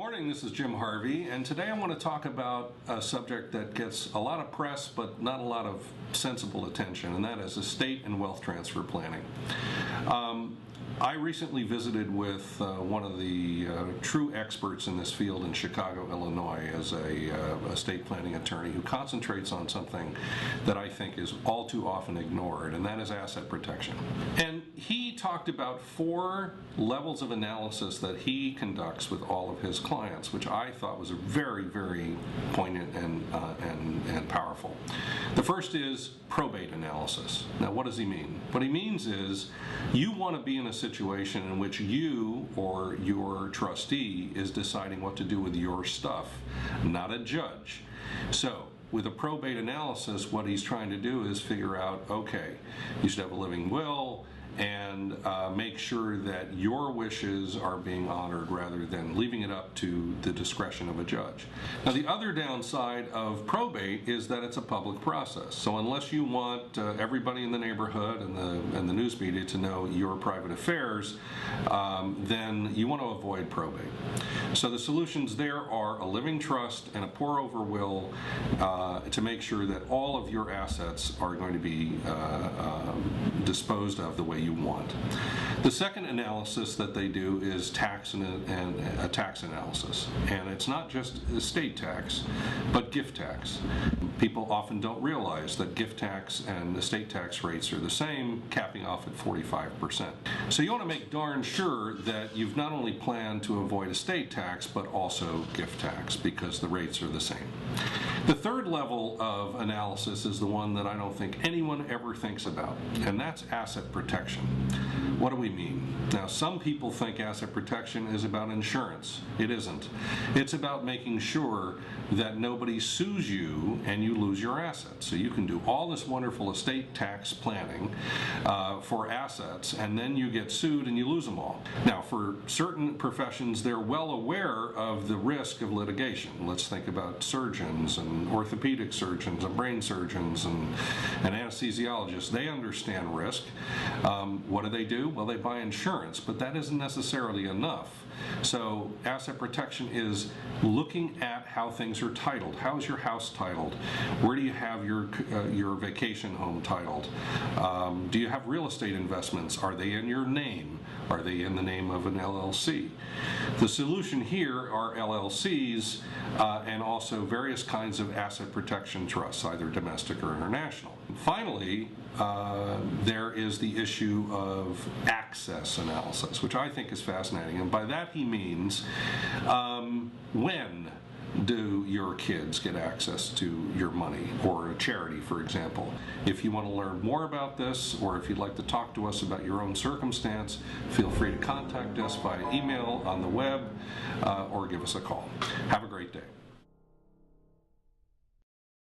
morning, this is Jim Harvey, and today I want to talk about a subject that gets a lot of press but not a lot of sensible attention, and that is estate and wealth transfer planning. I recently visited with one of the true experts in this field in Chicago, Illinois, as a estate planning attorney who concentrates on something that I think is all too often ignored, and that is asset protection. And he talked about 4 levels of analysis that he conducts with all of his clients, which I thought was very, very poignant and powerful. The first is probate analysis. Now, what does he mean? What he means is you want to be in a situation in which you or your trustee is deciding what to do with your stuff, not a judge. So, with a probate analysis, what he's trying to do is figure out, okay, you should have a living will and make sure that your wishes are being honored rather than leaving it up to the discretion of a judge. Now, the other downside of probate is that it's a public process. So unless you want everybody in the neighborhood and the news media to know your private affairs, then you want to avoid probate. So the solutions there are a living trust and a pour-over will to make sure that all of your assets are going to be disposed of the way you want. The second analysis that they do is tax and a tax analysis, and it's not just estate tax, but gift tax. People often don't realize that gift tax and estate tax rates are the same, capping off at 45%. So you want to make darn sure that you've not only planned to avoid estate tax, but also gift tax, because the rates are the same. The third level of analysis is the one that I don't think anyone ever thinks about, and that's asset protection. What do we mean? Now, some people think asset protection is about insurance. It isn't. It's about making sure that nobody sues you and you lose your assets. So you can do all this wonderful estate tax planning for assets, and then you get sued and you lose them all. Now, for certain professions, they're well aware of the risk of litigation. Let's think about surgeons and orthopedic surgeons and brain surgeons and anesthesiologists. They understand risk. What do? Well, they buy insurance, but that isn't necessarily enough. So asset protection is looking at how things are titled. How is your house titled? Where do you have your vacation home titled? Do you have real estate investments? Are they in your name? Are they in the name of an LLC? The solution here are LLCs and also various kinds of asset protection trusts, either domestic or international. Finally, there is the issue of access analysis, which I think is fascinating. And by that he means when do your kids get access to your money, or a charity, for example. If you want to learn more about this, or if you'd like to talk to us about your own circumstance, feel free to contact us via email, on the web, or give us a call. Have a great day.